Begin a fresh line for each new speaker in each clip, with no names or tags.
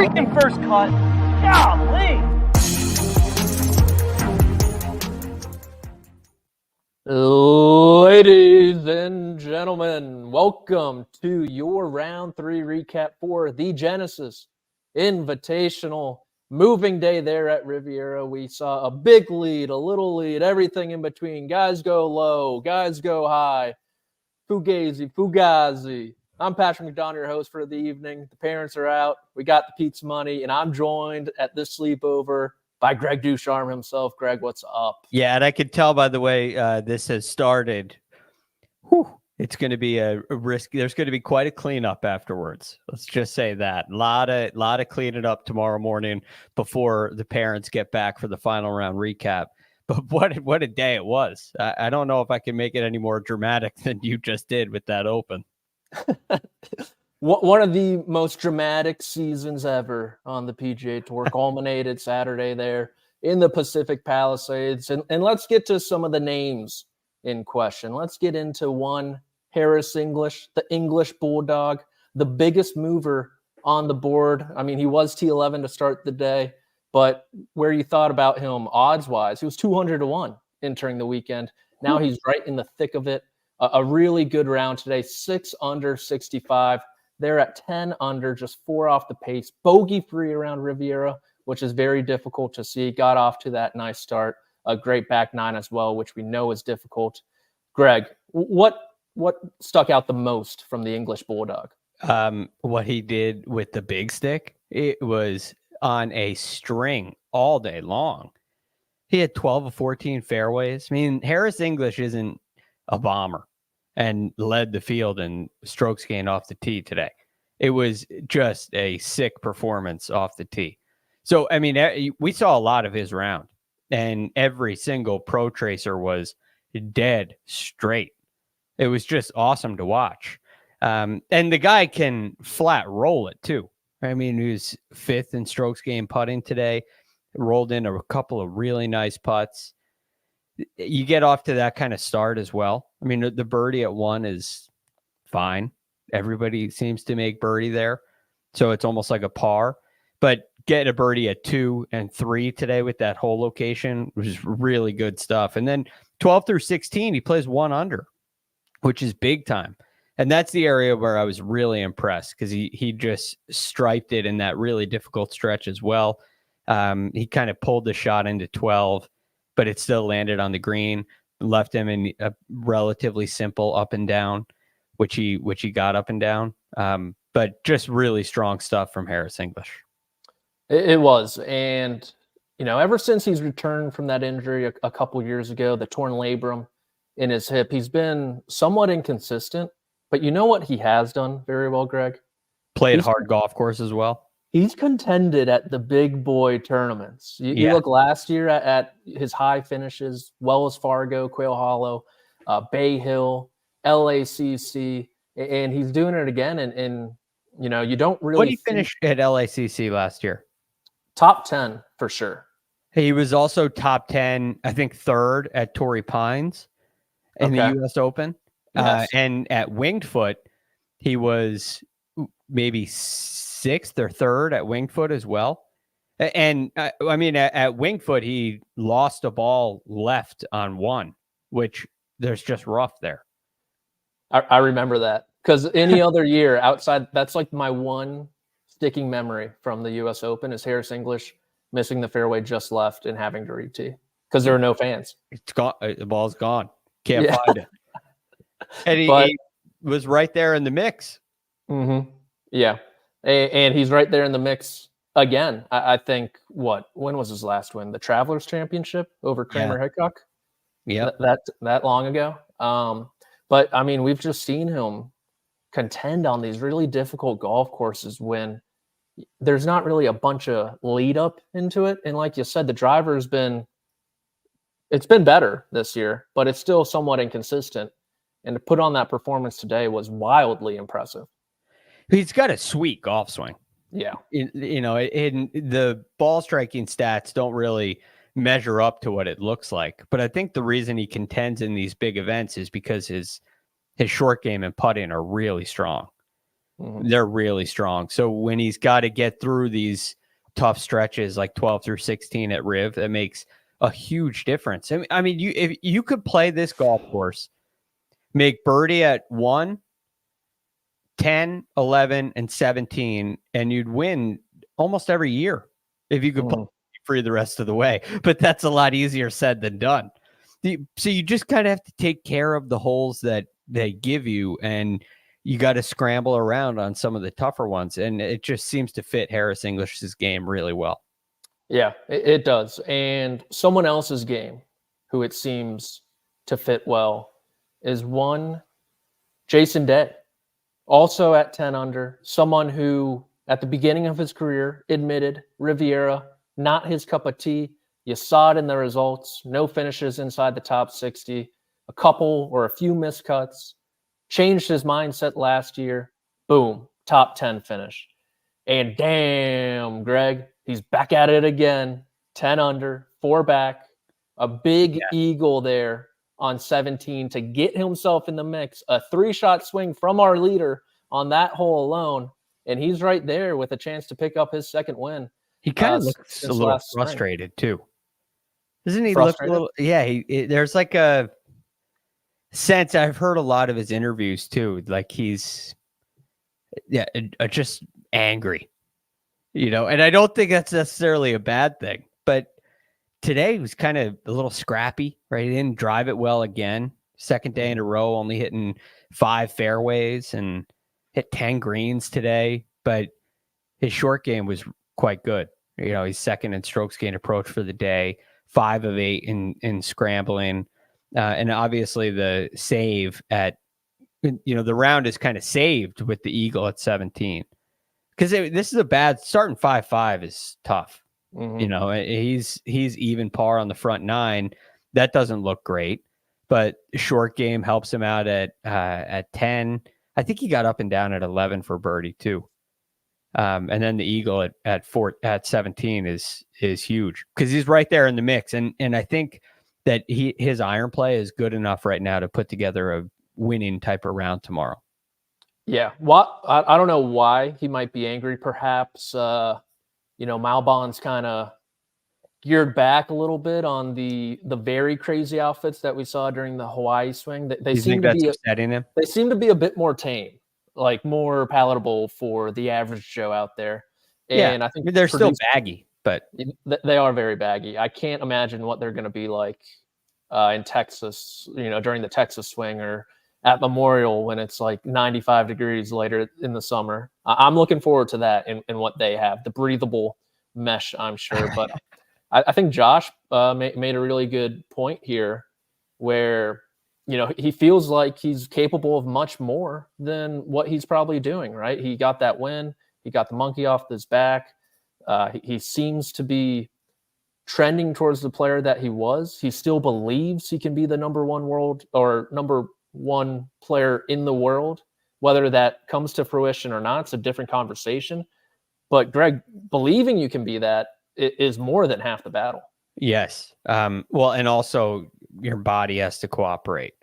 freaking first cut. Golly. Ladies and gentlemen, welcome to your round 3 recap for the Genesis Invitational. Moving day there at Riviera. We saw a big lead, a little lead, everything in between. Guys go low, guys go high. Fugazi. I'm Patrick McDonald, your host for the evening. The parents are out. We got the pizza money, and I'm joined at this sleepover by Greg DuCharme himself. Greg, what's up?
Yeah, and I could tell by the way this has started. Whew, it's going to be a risk. There's going to be quite a cleanup afterwards. Let's just say that. A lot of cleaning up tomorrow morning before the parents get back for the final round recap. But what a day it was. I don't know if I can make it any more dramatic than you just did with that open.
One of the most dramatic seasons ever on the PGA Tour culminated Saturday there in the Pacific Palisades. And let's get to some of the names in question. Let's get into one, Harris English, the English Bulldog, the biggest mover on the board. I mean, he was T11 to start the day, but where you thought about him odds-wise, he was 200-1 entering the weekend. Now he's right in the thick of it. A really good round today, 6 under 65. They're at 10 under, just 4 off the pace. Bogey-free around Riviera, which is very difficult to see. Got off to that nice start. A great back 9 as well, which we know is difficult. Greg, what stuck out the most from the English Bulldog?
What he did with the big stick, it was on a string all day long. He had 12 of 14 fairways. I mean, Harris English isn't a bomber and led the field in strokes gained off the tee today. It was just a sick performance off the tee. So, I mean, we saw a lot of his round, and every single pro tracer was dead straight. It was just awesome to watch. And the guy can flat roll it too. I mean, he was 5th in strokes gained putting today, rolled in a couple of really nice putts. You get off to that kind of start as well. I mean, the birdie at 1 is fine. Everybody seems to make birdie there. So it's almost like a par. But get a birdie at 2 and 3 today with that hole location, which is really good stuff. And then 12 through 16, he plays 1 under, which is big time. And that's the area where I was really impressed because he just striped it in that really difficult stretch as well. He kind of pulled the shot into 12, but it still landed on the green, left him in a relatively simple up and down, which he got up and down. But just really strong stuff from Harris English.
It was. And, you know, ever since he's returned from that injury a couple years ago, the torn labrum in his hip, he's been somewhat inconsistent. But you know what he has done very well, Greg?
Played hard golf course as well.
He's contended at the big boy tournaments. You look last year at his high finishes, Wells Fargo, Quail Hollow, Bay Hill, LACC, and he's doing it again. And you know, you don't really.
What did he finish at LACC last year?
Top 10 for sure.
He was also top 10, I think 3rd at Torrey Pines in the U.S. Open. Yes. And at Winged Foot, he was maybe 6th or 3rd at Winged Foot as well. And I mean, at Winged Foot, he lost a ball left on 1, which there's just rough there.
I remember that because any other year outside, that's like my one sticking memory from the U.S. Open is Harris English missing the fairway just left and having to re-tee because there were no fans.
It's gone. The ball's gone. Can't find it. And he was right there in the mix.
Mm-hmm. Yeah. And he's right there in the mix again. I think, when was his last win? The Travelers Championship over Kramer Hickok?
Yeah.
That long ago. But, I mean, we've just seen him contend on these really difficult golf courses when there's not really a bunch of lead up into it. And like you said, the driver's been better this year, but it's still somewhat inconsistent. And to put on that performance today was wildly impressive.
He's got a sweet golf swing.
Yeah.
The ball striking stats don't really measure up to what it looks like. But I think the reason he contends in these big events is because his short game and putting are really strong. They're really strong. So when he's got to get through these tough stretches like 12 through 16 at Riv, that makes a huge difference. I mean, if you could play this golf course, make birdie at 1, 10, 11, and 17, and you'd win almost every year if you could play free the rest of the way. But that's a lot easier said than done. So you just kind of have to take care of the holes that they give you, and you got to scramble around on some of the tougher ones. And it just seems to fit Harris English's game really well.
Yeah, it does. And someone else's game who it seems to fit well is one Jason Day, also at 10 under, someone who at the beginning of his career admitted Riviera, not his cup of tea. You saw it in the results, no finishes inside the top 60, a couple or a few miscuts, changed his mindset last year, boom, top 10 finish. And damn, Greg, he's back at it again, 10 under, 4 back, a big eagle there on 17 to get himself in the mix, a 3-shot swing from our leader on that hole alone, and he's right there with a chance to pick up his second win.
He kind of looks a little frustrated too. Doesn't he look a little? Yeah, there's like a sense. I've heard a lot of his interviews too. Like he's, just angry, and I don't think that's necessarily a bad thing. But today he was kind of a little scrappy, right? He didn't drive it well again. Second day in a row, only hitting 5 fairways and hit 10 greens today. But his short game was quite good. He's second in strokes gained approach for the day, 5 of 8 in scrambling. And obviously the save at, the round is kind of saved with the eagle at 17. Because this is a bad starting 5-5 is tough. He's even par on the front 9. That doesn't look great, but short game helps him out at 10. I think he got up and down at 11 for birdie too. And then the eagle at 17 is huge because he's right there in the mix. And I think that his iron play is good enough right now to put together a winning type of round tomorrow.
Yeah. I don't know why he might be angry. Perhaps, Malbon's kind of geared back a little bit on the very crazy outfits that we saw during the Hawaii swing. They seem to be
upsetting him.
They seem to be a bit more tame, like more palatable for the average Joe out there. And I think
they're still baggy, but
they are very baggy. I can't imagine what they're going to be like in Texas, during the Texas swing or at Memorial when it's like 95 degrees later in the summer. I'm looking forward to that in what they have, the breathable mesh, I'm sure. But I think Josh made a really good point here where, he feels like he's capable of much more than what he's probably doing, right? He got that win. He got the monkey off his back. He seems to be trending towards the player that he was. He still believes he can be the number one player in the world. Whether that comes to fruition or not, it's a different conversation. But Greg, believing you can be that is more than half the battle.
Yes. Well, and also your body has to cooperate.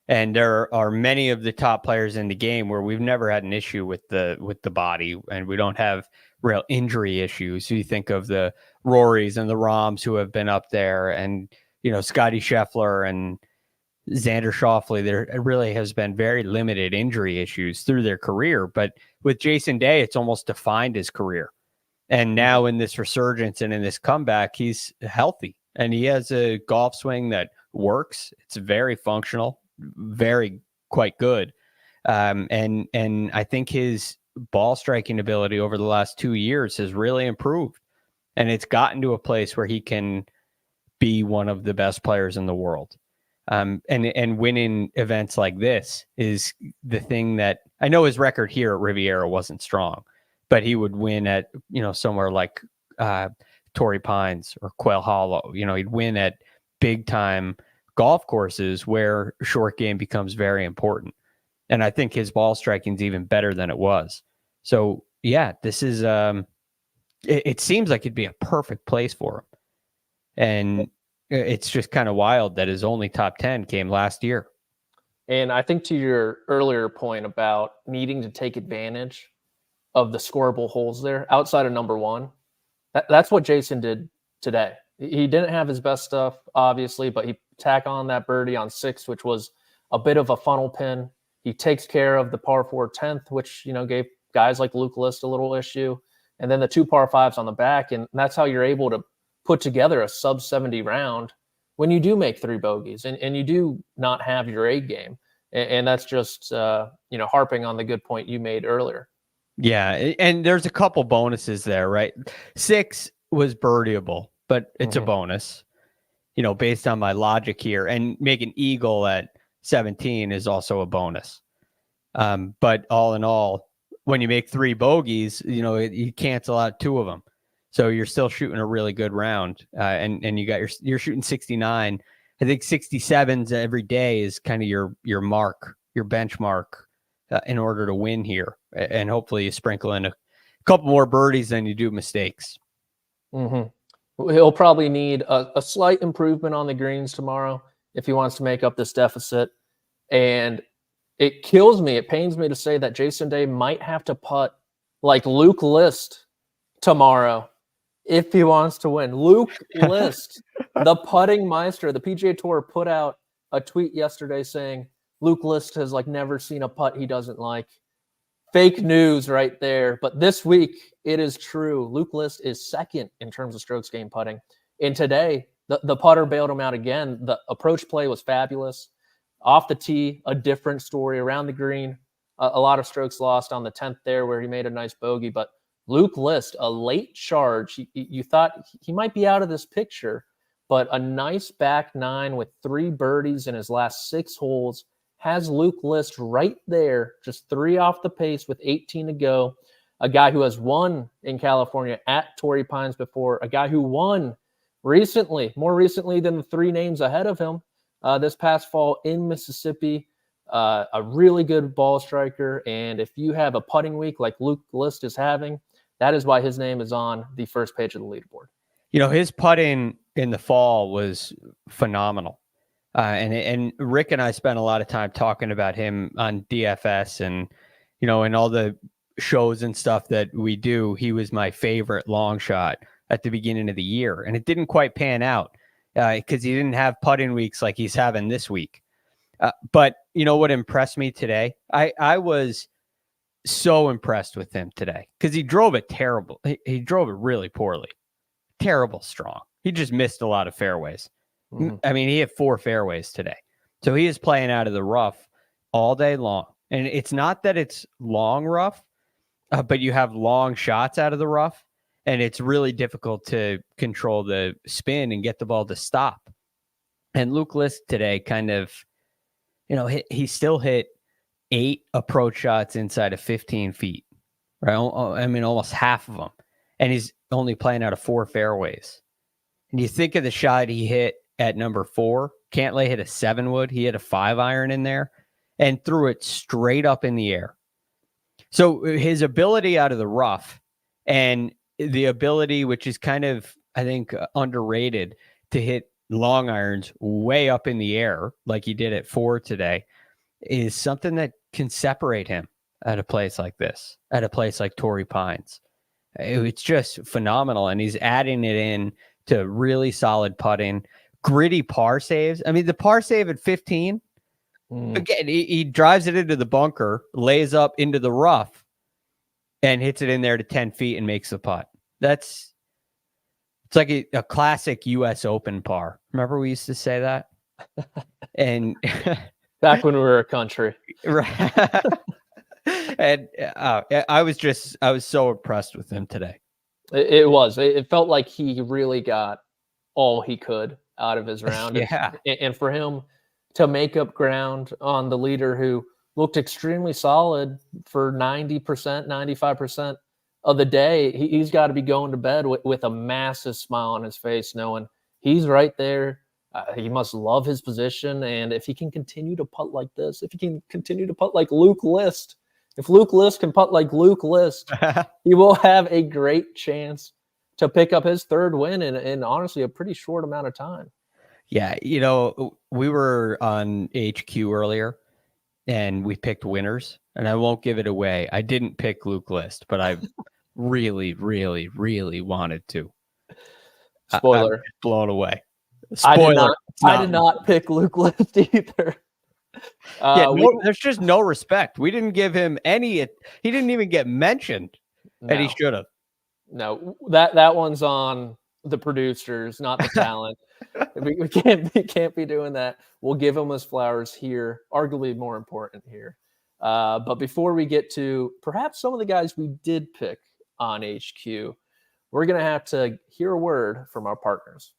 And there are many of the top players in the game where we've never had an issue with the body, and we don't have real injury issues. So you think of the Rorys and the Rahms who have been up there, and Scotty Scheffler and Xander Schauffele. There really has been very limited injury issues through their career, but with Jason Day, it's almost defined his career. And now in this resurgence and in this comeback, he's healthy and he has a golf swing that works. It's very functional, quite good. And I think his ball striking ability over the last 2 years has really improved, and it's gotten to a place where he can be one of the best players in the world. And winning events like this is the thing that I know his record here at Riviera wasn't strong, but he would win at, somewhere like Torrey Pines or Quail Hollow. He'd win at big time golf courses where short game becomes very important. And I think his ball striking is even better than it was. So yeah, this is, it seems like it'd be a perfect place for him. And it's just kind of wild that his only top 10 came last year.
And I think to your earlier point about needing to take advantage of the scoreable holes there outside of number one, that's what Jason did today. He didn't have his best stuff, obviously, but he tacked on that birdie on 6, which was a bit of a funnel pin. He takes care of the par 4 10th, which, gave guys like Luke List a little issue. And then the 2 par 5s on the back. And that's how you're able to put together a sub 70 round when you do make 3 bogeys and you do not have your A game. And that's just, harping on the good point you made earlier.
Yeah. And there's a couple bonuses there, right? 6 was birdieable, but it's a bonus, based on my logic here. And make an eagle at 17 is also a bonus. But all in all, when you make 3 bogeys, you cancel out 2 of them. So you're still shooting a really good round. And you're shooting 69. I think 67s every day is kind of your mark, your benchmark in order to win here. And hopefully you sprinkle in a couple more birdies than you do mistakes.
He'll probably need a slight improvement on the greens tomorrow if he wants to make up this deficit. And it kills me, it pains me to say that Jason Day might have to putt like Luke List tomorrow if he wants to win. Luke List, the putting meister. The PGA Tour put out a tweet yesterday saying Luke List has never seen a putt he doesn't like. Fake news right there. But this week, it is true. Luke List is second in terms of strokes gained putting. And today, the putter bailed him out again. The approach play was fabulous. Off the tee, a different story. Around the green, a lot of strokes lost on the 10th there where he made a nice bogey. But Luke List, a late charge. You thought he might be out of this picture, but a nice back 9 with 3 birdies in his last 6 holes has Luke List right there, just 3 off the pace with 18 to go. A guy who has won in California at Torrey Pines before, a guy who won recently, more recently than the 3 names ahead of him this past fall in Mississippi. A really good ball striker. And if you have a putting week like Luke List is having, that is why his name is on the first page of the leaderboard.
His putting in the fall was phenomenal. And Rick and I spent a lot of time talking about him on DFS and, in all the shows and stuff that we do. He was my favorite long shot at the beginning of the year, and it didn't quite pan out because he didn't have putting weeks like he's having this week. But what impressed me today? I was so impressed with him today because he drove it terrible. He drove it really poorly, terrible strong. He just missed a lot of fairways. I mean, he had 4 fairways today. So he is playing out of the rough all day long. And it's not that it's long rough, but you have long shots out of the rough, and it's really difficult to control the spin and get the ball to stop. And Luke List today kind of, he still hit 8 approach shots inside of 15 feet, right? I mean, almost half of them. And he's only playing out of 4 fairways. And you think of the shot he hit at number 4, Cantlay hit a 7-wood. He hit a 5-iron in there and threw it straight up in the air. So his ability out of the rough and the ability, which is kind of, I think, underrated, to hit long irons way up in the air like he did at 4 today, is something that can separate him at a place like this, at a place like Torrey Pines. It's just phenomenal. And he's adding it in to really solid putting. Gritty par saves. I mean, the par save at 15, again, he drives it into the bunker, lays up into the rough, and hits it in there to 10 feet and makes the putt. It's like a classic U.S. Open par. Remember we used to say that? And
back when we were a country.
Right. And I was so impressed with him today.
It felt like he really got all he could out of his round.
Yeah.
And for him to make up ground on the leader who looked extremely solid for 90%, 95% of the day, he's got to be going to bed with a massive smile on his face, knowing he's right there. He must love his position. And if he can continue to putt like this, if he can continue to putt like Luke List, if Luke List can putt like Luke List, he will have a great chance to pick up his 3rd win in honestly a pretty short amount of time.
Yeah, we were on HQ earlier, and we picked winners, and I won't give it away. I didn't pick Luke List, but I really, really, really wanted to.
Spoiler.
I'm blown away.
Spoiler. I did not pick Luke List either.
There's just no respect. We didn't give him any. He didn't even get mentioned, and he should have.
No, that one's on the producers, not the talent. we can't be doing that. We'll give him his flowers here. Arguably more important here. But before we get to perhaps some of the guys we did pick on HQ, we're gonna have to hear a word from our partners.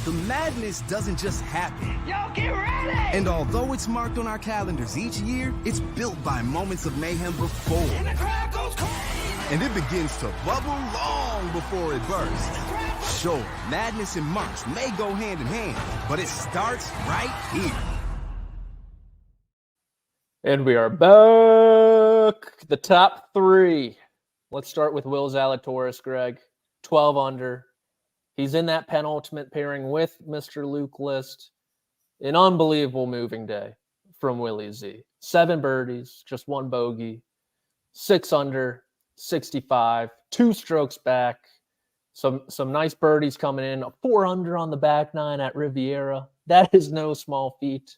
The madness doesn't just happen.
Y'all get ready!
And although it's marked on our calendars each year, it's built by moments of mayhem before.
And the crowd goes crazy!
And it begins to bubble long before it bursts. Sure, madness and March may go hand in hand, but it starts right here.
And we are back. The top three. Let's start with Will Zalatoris, Greg. 12 under. He's in that penultimate pairing with Mr. Luke List. An unbelievable moving day from Willy Z. 7 birdies, just 1 bogey. 6 under, 65. 2 strokes back. Some nice birdies coming in. A 4 under on the back 9 at Riviera. That is no small feat.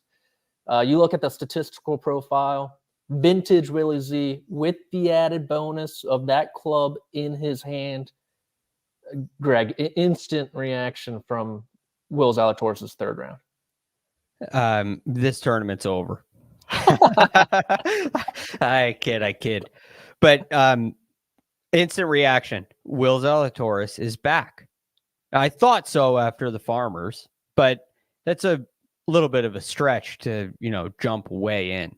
You look at the statistical profile. Vintage Willy Z with the added bonus of that club in his hand. Greg, instant reaction from Will Zalatoris' third round.
This tournament's over. I kid. But instant reaction. Will Zalatoris is back. I thought so after the Farmers, but that's a little bit of a stretch to, jump way in.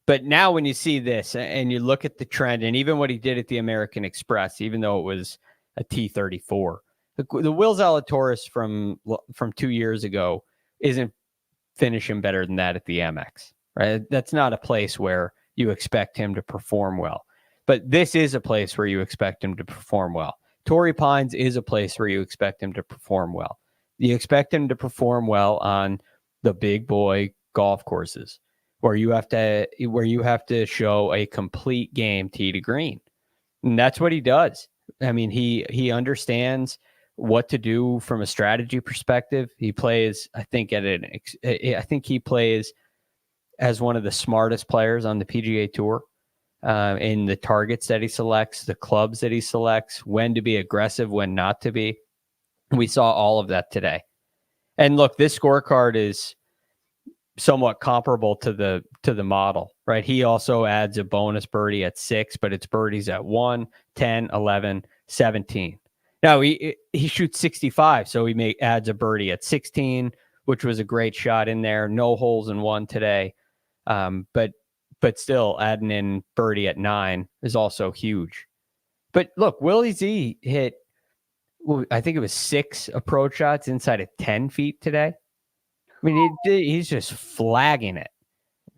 But now when you see this and you look at the trend and even what he did at the American Express, even though it was a T34, the Will Zalatoris from 2 years ago isn't finishing better than that at the MX, right? That's not a place where you expect him to perform well. But this is a place where you expect him to perform well. Torrey Pines is a place where you expect him to perform well. You expect him to perform well on the big boy golf courses where you have to show a complete game tee to green. And that's what he does. I mean, he understands what to do from a strategy perspective. He plays, I think he plays as one of the smartest players on the PGA Tour in the targets that he selects, the clubs that he selects, when to be aggressive, when not to be. We saw all of that today. And look, this scorecard is somewhat comparable to the model, right? He also adds a bonus birdie at 6, but it's birdies at 1, 10, 11, 17. Now he shoots 65, so he adds a birdie at 16, which was a great shot in there. No holes in 1 today, but still adding in birdie at 9 is also huge. But look, Willy Z hit, I think it was 6 approach shots inside of 10 feet today. I mean, he's just flagging it,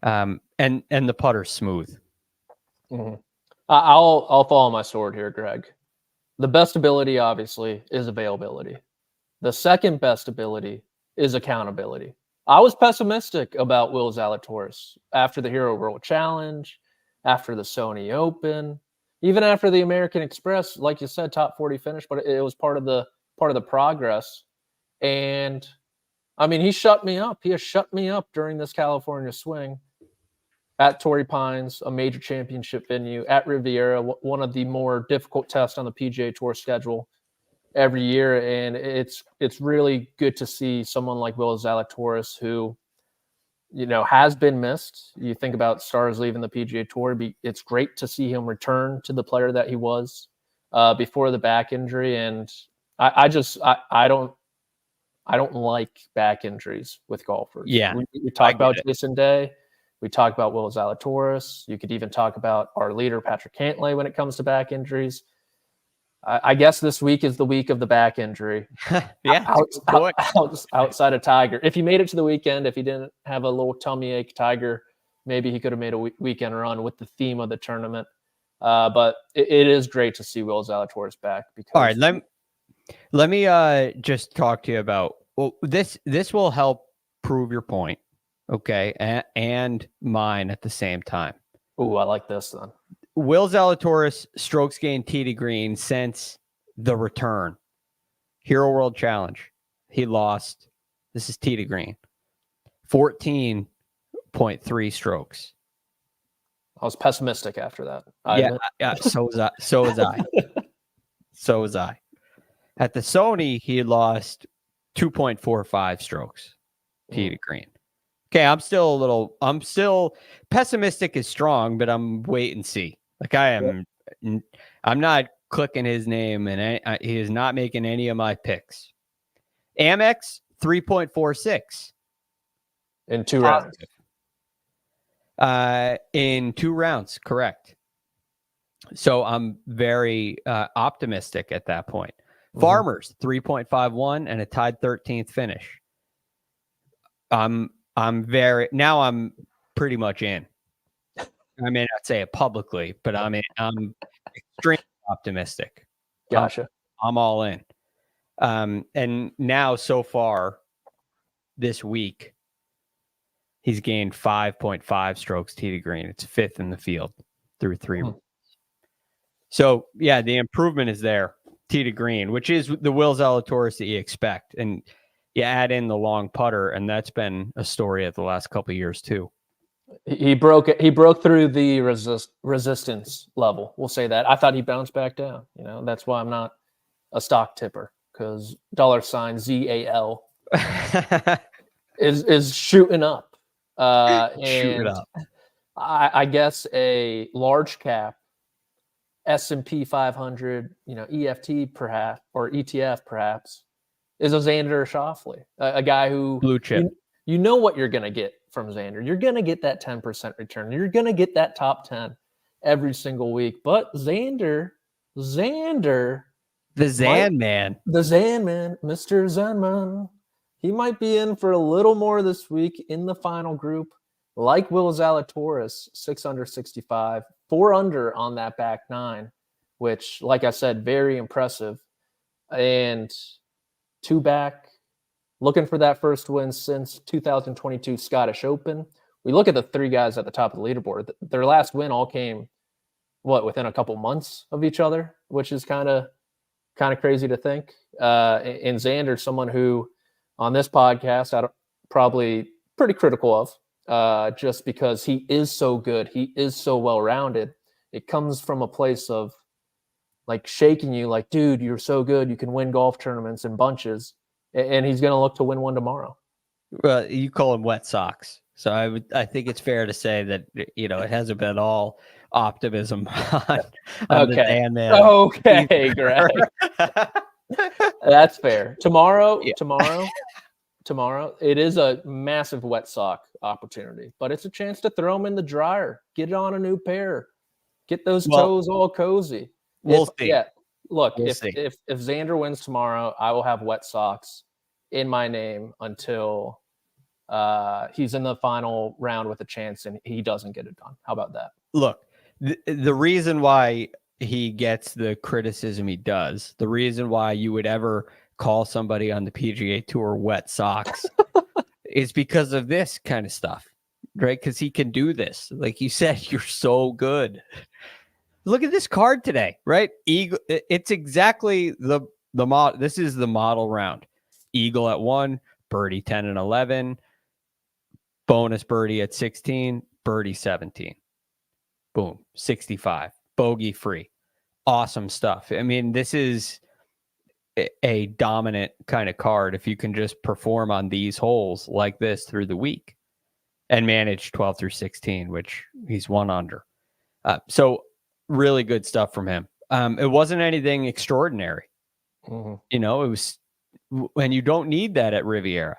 and the putter's smooth.
Mm-hmm. I'll fall on my sword here, Greg. The best ability, obviously, is availability. The second best ability is accountability. I was pessimistic about Will Zalatoris after the Hero World Challenge, after the Sony Open, even after the American Express. Like you said, top 40 finish, but it was part of the progress. And I mean, he shut me up. He has shut me up during this California swing at Torrey Pines, a major championship venue, at Riviera, one of the more difficult tests on the PGA Tour schedule every year. And it's really good to see someone like Will Zalatoris, who, has been missed. You think about stars leaving the PGA Tour. It's great to see him return to the player that he was before the back injury. And I don't like back injuries with golfers.
Yeah,
we talk about Jason Day. We talk about Will Zalatoris. You could even talk about our leader, Patrick Cantlay, when it comes to back injuries. I guess this week is the week of the back injury.
Yeah,
outside of Tiger. If he made it to the weekend, if he didn't have a little tummy ache, Tiger, maybe he could have made a weekend run with the theme of the tournament. But it is great to see Will Zalatoris back. Because
all right, let me just talk to you about this will help prove your point. okay, and mine at the same time.
Ooh, I like this then.
Will Zalatoris strokes gained tee to green since the return. Hero World Challenge. He lost. This is tee to green. 14.3 strokes.
I was pessimistic after that.
Yeah, so was I. So was I. So was I. At the Sony, he lost 2.45 strokes tee to green. Okay, I'm still pessimistic is strong, but I'm wait and see. Like I'm not clicking his name, and he is not making any of my picks. Amex 3.46
in 2 rounds.
In 2 rounds, correct. So I'm very optimistic at that point. Farmers 3.51 and a tied 13th finish. I'm pretty much in. I may not say it publicly, but I'm extremely optimistic.
Gotcha.
I'm all in. And now so far this week, he's gained 5.5 strokes tee to green. It's 5th in the field through 3 rounds. So yeah, the improvement is there. Tee to green, which is the Will Zalatoris that you expect. And you add in the long putter, and that's been a story of the last couple of years too.
He broke through the resistance level. We'll say that. I thought he bounced back down. That's why I'm not a stock tipper, because $ZAL is shooting up.
Shooting up.
I guess a large cap S&P 500, EFT perhaps, or ETF perhaps, is a Xander Schauffele, a guy who
blue chip.
You know what you're going to get from Xander. You're going to get that 10% return. You're going to get that top 10 every single week. But Xander,
the Zan man,
Mr. Zenman, he might be in for a little more this week in the final group, like Will Zalatoris, 6 under 65, 4 under on that back 9, which, like I said, very impressive. And 2 back, looking for that first win since 2022 Scottish Open. We look at the 3 guys at the top of the leaderboard. Their last win all came, within a couple months of each other, which is kind of crazy to think. And Xander, someone who on this podcast I'm probably pretty critical of, just because he is so good. He is so well-rounded. It comes from a place of like shaking you like, dude, you're so good. You can win golf tournaments in bunches. And he's going to look to win one tomorrow.
Well, you call him wet socks. So I think it's fair to say that, it hasn't been all optimism on
okay.
the Dan man.
Okay, Greg. That's fair. Tomorrow, it is a massive wet sock opportunity, but it's a chance to throw them in the dryer, get on a new pair, get those toes all cozy.
We'll see.
Yeah, look, if Xander wins tomorrow, I will have wet socks in my name until he's in the final round with a chance and he doesn't get it done. How about that?
Look, the reason why he gets the criticism he does, the reason why you would ever call somebody on the PGA Tour wet socks is because of this kind of stuff, right? Because he can do this. Like you said, you're so good. Look at this card today, right? Eagle. It's exactly the model. This is the model round. Eagle at 1, birdie 10 and 11, bonus birdie at 16, birdie 17. Boom, 65, bogey free. Awesome stuff. I mean, this is a dominant kind of card if you can just perform on these holes like this through the week and manage 12 through 16, which he's 1 under. So really good stuff from him. It wasn't anything extraordinary.
Mm-hmm.
It was, and you don't need that at Riviera,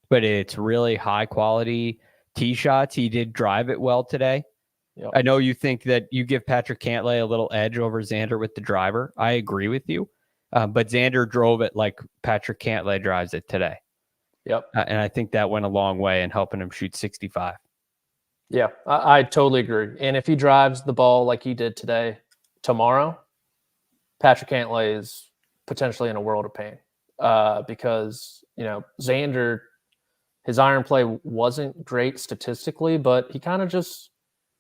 but it's really high quality tee shots. He did drive it well today.
Yep.
I know you think that you give Patrick Cantlay a little edge over Xander with the driver. I agree with you. But Xander drove it like Patrick Cantlay drives it today.
Yep.
And I think that went a long way in helping him shoot 65.
Yeah, I totally agree. And if he drives the ball like he did today, tomorrow, Patrick Cantlay is potentially in a world of pain, because, Xander His iron play wasn't great statistically, but he kind of just,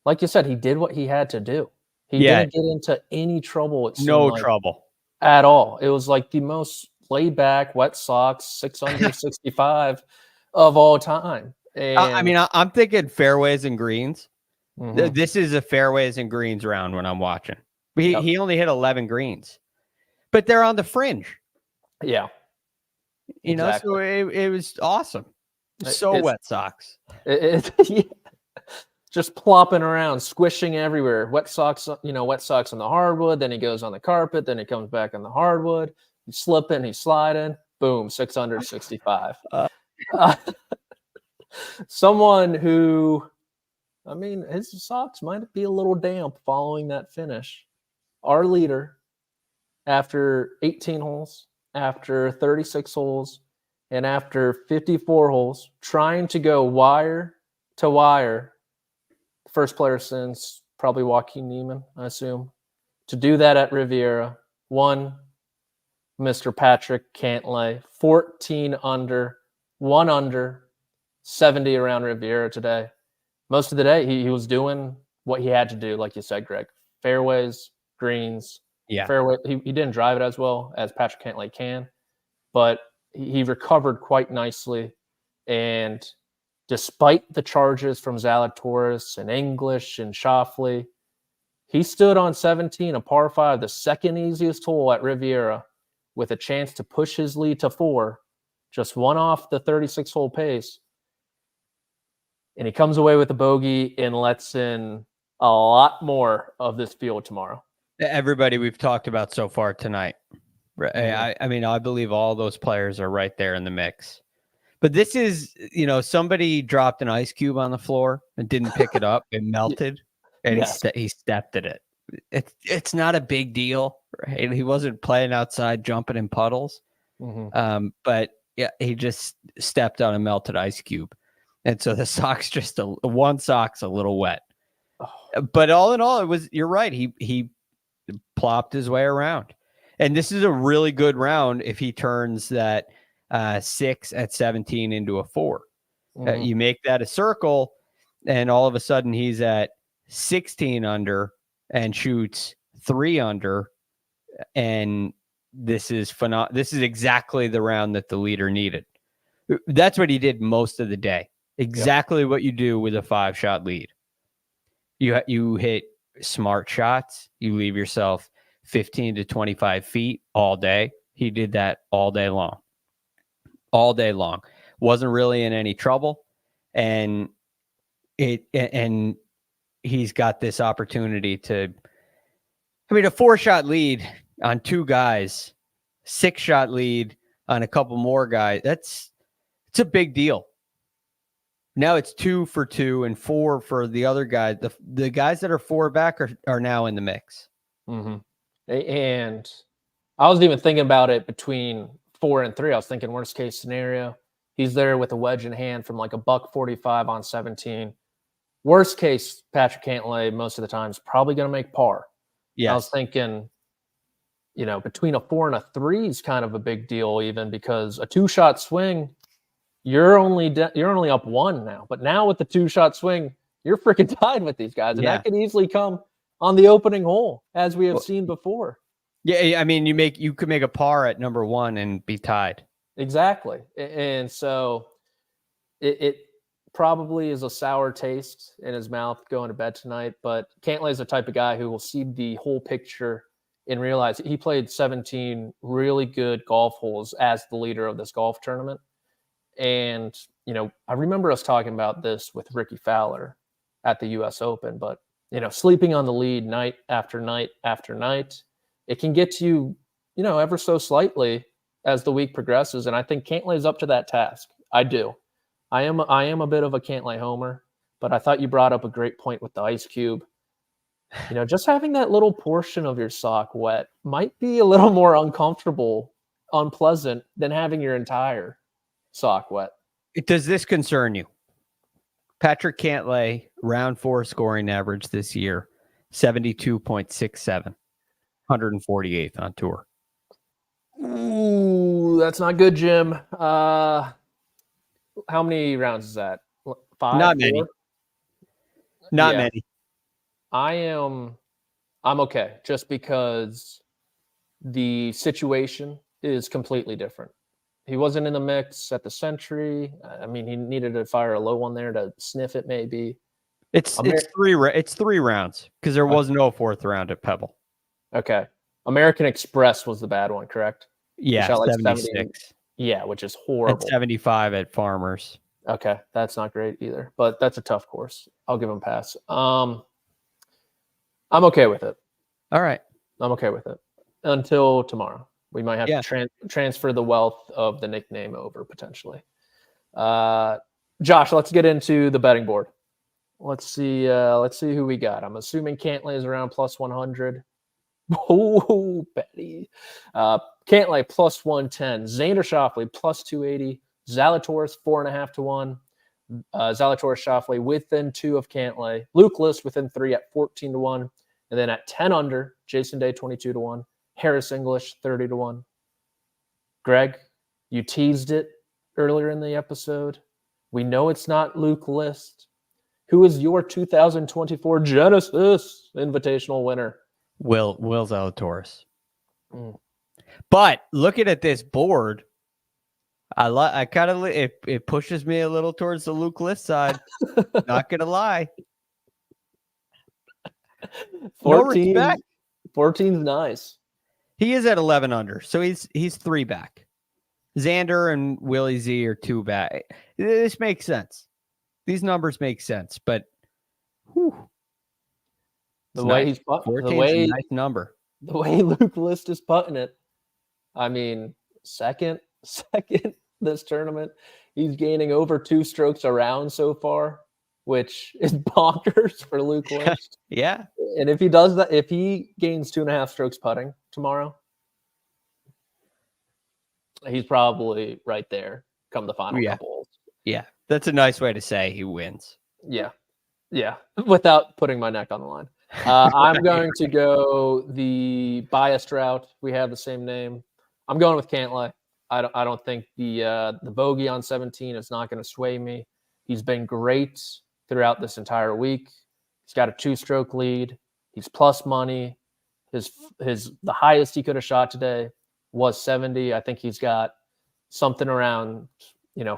like you said, he did what he had to do. He didn't get into any trouble, it seemed like,
trouble
at all. It was like the most laid back, wet socks, 6 under 65 of all time. And
I'm thinking fairways and greens.
Mhm.
This is a fairways and greens round when I'm watching. He only hit 11 greens, but they're on the fringe.
Yeah.
You know, so it was awesome. So
It's-
wet socks.
Yeah. Just plopping around, squishing everywhere. Wet socks on the hardwood. Then he goes on the carpet. Then he comes back on the hardwood. He's slipping, he's sliding. Boom, 665. Someone who, his socks might be a little damp following that finish. Our leader, after 18 holes, after 36 holes, and after 54 holes, trying to go wire to wire, first player since probably Joaquin Niemann, I assume, to do that at Riviera. One, Mr. Patrick Cantlay, 14 under, 1 under, 70 around Riviera today. Most of the day, he was doing what he had to do, like you said, Greg. Fairways, greens, fairway. He didn't drive it as well as Patrick Cantlay can, but he recovered quite nicely. And despite the charges from Zalatoris and English and Schauffele, he stood on 17, a par 5, the second easiest hole at Riviera, with a chance to push his lead to 4, just one off the 36-hole pace. And he comes away with a bogey and lets in a lot more of this field tomorrow.
Everybody we've talked about so far tonight.
Mm-hmm.
I believe all those players are right there in the mix. But this is, somebody dropped an ice cube on the floor and didn't pick it up. It melted, and he stepped in it. It's not a big deal, right? He wasn't playing outside, jumping in puddles.
Mm-hmm.
But yeah, he just stepped on a melted ice cube, and so the sock's one sock's a little wet. Oh. But all in all, you're right. He plopped his way around, and this is a really good round if he turns that 6 at 17 into a 4.
Mm-hmm.
You make that a circle, and all of a sudden he's at 16 under and shoots 3 under, and this is phenomenal. This is exactly the round that the leader needed. That's what he did most of the day. Exactly what you do with a 5-shot lead. You hit smart shots. You leave yourself 15 to 25 feet all day. He did that all day long. All day long. Wasn't really in any trouble. And he's got this opportunity to, a 4-shot lead on 2 guys, 6-shot lead on a couple more guys. It's a big deal. Now it's 2 for 2 and 4 for the other guy. The guys that are 4 back are now in the mix.
Mm-hmm. And I wasn't even thinking about it between 4 and 3. I was thinking worst case scenario. He's there with a wedge in hand from like a $145 on 17. Worst case, Patrick Cantlay most of the time is probably going to make par. Yeah, I was thinking, between a 4 and a 3 is kind of a big deal, even because a 2-shot swing, you're only up 1 now. But now with the 2-shot swing, you're freaking tied with these guys, and that could easily come on the opening hole, as we have seen before.
Yeah, you could make a par at number 1 and be tied.
Exactly, and so it probably is a sour taste in his mouth going to bed tonight. But Cantlay is the type of guy who will see the whole picture and realize he played 17 really good golf holes as the leader of this golf tournament. And, I remember us talking about this with Ricky Fowler at the U.S. Open, but, sleeping on the lead night after night after night, it can get to you, ever so slightly as the week progresses. And I think Cantlay's up to that task. I do. I am a bit of a Cantlay homer, but I thought you brought up a great point with the ice cube. Just having that little portion of your sock wet might be a little more uncomfortable, unpleasant than having your entire sock wet.
Does this concern you? Patrick Cantlay, round 4 scoring average this year, 72.67, 148th on tour.
Ooh, that's not good, Jim. How many rounds is that? 5?
Not many.
4?
Not
Yeah.
many.
I'm okay, just because the situation is completely different. He wasn't in the mix at the Century. I mean, he needed to fire a low one there to sniff it, maybe.
It's 3 rounds because there was no 4th round at Pebble.
Okay. American Express was the bad one, correct?
Yeah,
shot like
76.
70, yeah, which is horrible.
At 75 at Farmers.
Okay, that's not great either, but that's a tough course. I'll give him a pass. I'm okay with it.
All right.
I'm okay with it until tomorrow. We might have to transfer the wealth of the nickname over potentially. Josh, let's get into the betting board. Let's see who we got. I'm assuming Cantlay is around plus 100. Oh, Betty. Cantlay plus 110. Xander Schauffele plus 280. Zalatoris 4.5 to 1. Zalatoris Schauffele within 2 of Cantlay. Luke List within 3 at 14 to 1. And then at 10 under, Jason Day 22 to 1. Harris English 30 to 1. Greg, you teased it earlier in the episode. We know it's not Luke List. Who is your 2024 Genesis Invitational winner?
Will Zalatoris. But looking at this board, I kind of it pushes me a little towards the Luke List side. Not gonna lie.
14, 14's nice.
He is at 11 under, so he's 3 back. Xander and Willy Z are 2 back. This makes sense. These numbers make sense, but
the way he's putting, the way
nice number.
The way Luke List is putting it, I mean, second this tournament, he's gaining over 2 strokes around so far, which is bonkers for Luke List.
Yeah.
And if he does that, if he gains 2.5 strokes putting tomorrow, he's probably right there come the final couple holes.
Yeah. That's a nice way to say he wins.
Yeah. Yeah. Without putting my neck on the line. I'm going to go the biased route. We have the same name. I'm going with Cantlay. I don't think the bogey on 17 is not going to sway me. He's been great throughout this entire week. He's got a 2-stroke lead. He's plus money. The highest he could have shot today was 70. I think he's got something around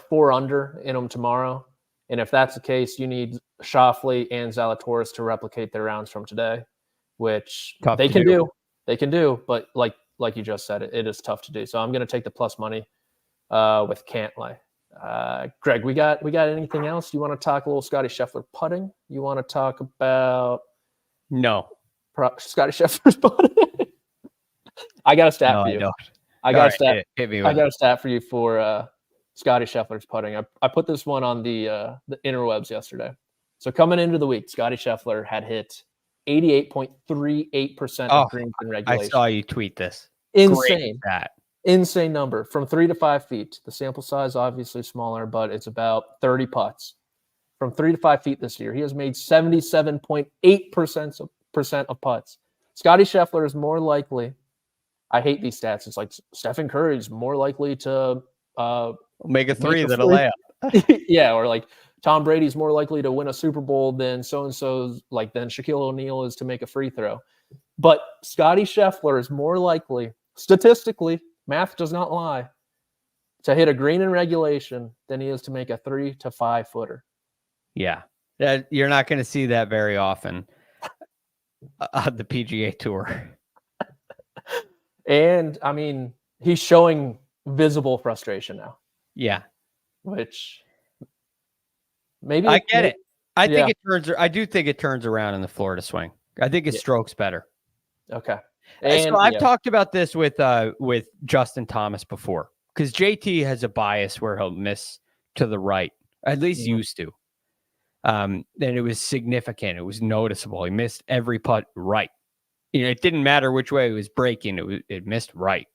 4 under in him tomorrow. And if that's the case, you need Schauffele and Zalatoris to replicate their rounds from today, which they can do. They can do, but like you just said, it is tough to do. So I'm going to take the plus money with Cantlay. Greg, we got anything else? You want to talk a little Scotty Scheffler putting? You want to talk about Scotty Scheffler's putting? I got a stat for you. I got a stat for you for Scotty Scheffler's putting. I put this one on the interwebs yesterday. So coming into the week, Scotty Scheffler had hit 88.38% of greens in regulation.
I saw you tweet this.
Insane. Insane number from 3 to 5 feet. The sample size obviously smaller, but it's about 30 putts. From 3 to 5 feet this year, he has made 77.8% of putts. Scotty Scheffler is more likely. I hate these stats. It's like Stephen Curry is more likely to
make a 3 than a layup.
Yeah, or like Tom Brady's more likely to win a Super Bowl than so-and-so's than Shaquille O'Neal is to make a free throw. But Scotty Scheffler is more likely, statistically, math does not lie, to hit a green in regulation than he is to make a 3 to 5 footer.
Yeah. You're not going to see that very often on the PGA Tour.
And, I mean, he's showing visible frustration now.
Yeah.
Which maybe
I get it. I do think it turns around in the Florida swing. I think his stroke's better.
Okay.
And so I've talked about this with Justin Thomas before, because JT has a bias where he'll miss to the right, at least used to. And it was significant. It was noticeable. He missed every putt right. It didn't matter which way it was breaking. It missed right.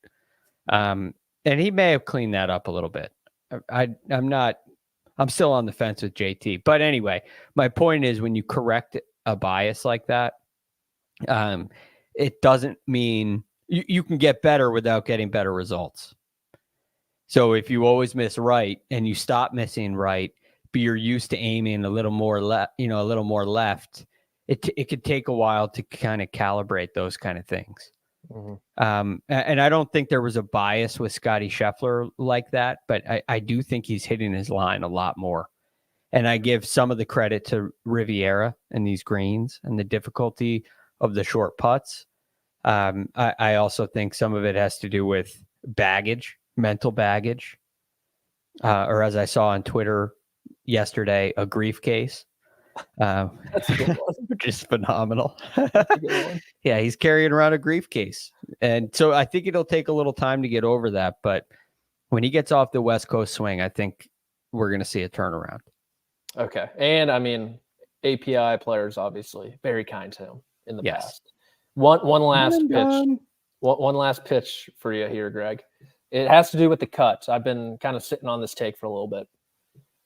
And he may have cleaned that up a little bit. I'm still on the fence with JT. But anyway, my point is when you correct a bias like that, it doesn't mean you can get better without getting better results. So if you always miss right and you stop missing right, but you're used to aiming a little more left, a little more left, it could take a while to kind of calibrate those kind of things.
Mm-hmm.
And I don't think there was a bias with Scotty Scheffler like that, but I do think he's hitting his line a lot more. And I give some of the credit to Riviera and these greens and the difficulty of the short putts. I also think some of it has to do with baggage, mental baggage, or as I saw on Twitter yesterday, a grief case,
That's a good one.
which is phenomenal.
That's a good one.
Yeah, he's carrying around a grief case. And so I think it'll take a little time to get over that. But when he gets off the West Coast swing, I think we're going to see a turnaround.
Okay. And I mean, API players, obviously, very kind to him in the past. One last pitch. One last pitch for you here, Greg. It has to do with the cuts. I've been kind of sitting on this take for a little bit.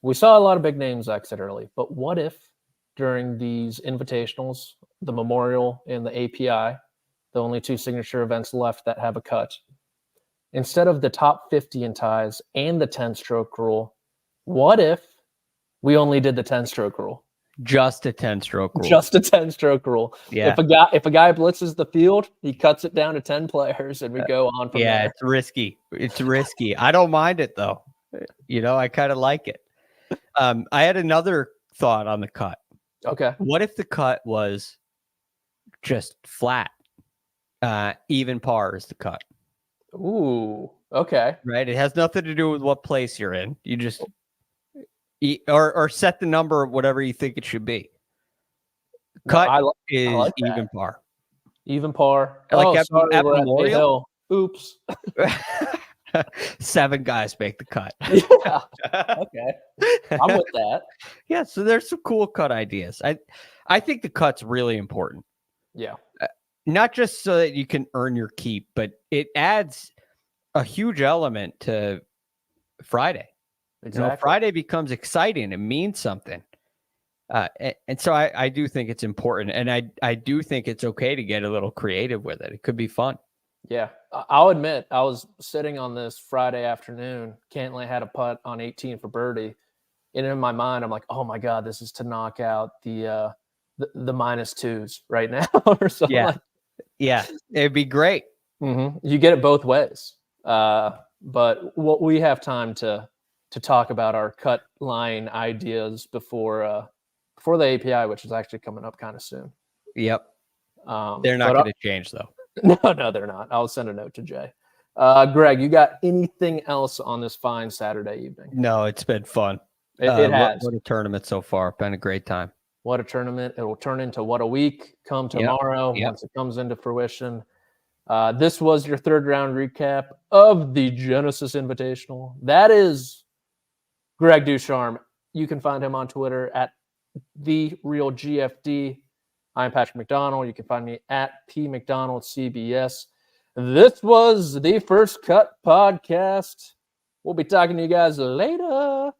We saw a lot of big names exit early, but what if during these invitationals, the Memorial and the API, the only two signature events left that have a cut, instead of the top 50 in ties and the 10-stroke rule, what if we only did the 10-stroke rule?
Just a 10-stroke rule.
Just a 10-stroke rule.
Yeah.
If a guy blitzes the field, he cuts it down to 10 players, and we go on from there.
It's risky. It's risky. I don't mind it though. I kind of like it. I had another thought on the cut.
Okay.
What if the cut was just flat? Even par is the cut.
Ooh. Okay.
Right. It has nothing to do with what place you're in. You just or set the number of whatever you think it should be. Cut is
like
even par.
Even par.
Like
at
Memorial?
Oops.
7 guys make the cut.
Yeah. Okay. I'm with that.
Yeah. So there's some cool cut ideas. I think the cut's really important.
Yeah.
Not just so that you can earn your keep, but it adds a huge element to Friday.
Exactly.
Friday becomes exciting. It means something. And so I do think it's important. And I do think it's okay to get a little creative with it. It could be fun.
Yeah. I'll admit, I was sitting on this Friday afternoon. Cantlay had a putt on 18 for birdie. And in my mind, I'm like, oh my God, this is to knock out the -2s right now or something.
Yeah.
Like.
Yeah. It'd be great.
Mm-hmm. You get it both ways. But we have time to talk about our cut line ideas before the API, which is actually coming up kind of soon.
Yep. They're not going to change though.
No, they're not. I'll send a note to Jay. Greg, you got anything else on this fine Saturday evening?
No, it's been fun.
It has.
What a tournament so far. Been a great time.
What a tournament. It will turn into what a week come tomorrow once it comes into fruition. This was your third round recap of the Genesis Invitational. That is Greg DuCharme. You can find him on Twitter at TheRealGFD. I'm Patrick McDonald. You can find me at PMcDonaldCBS. This was the First Cut Podcast. We'll be talking to you guys later.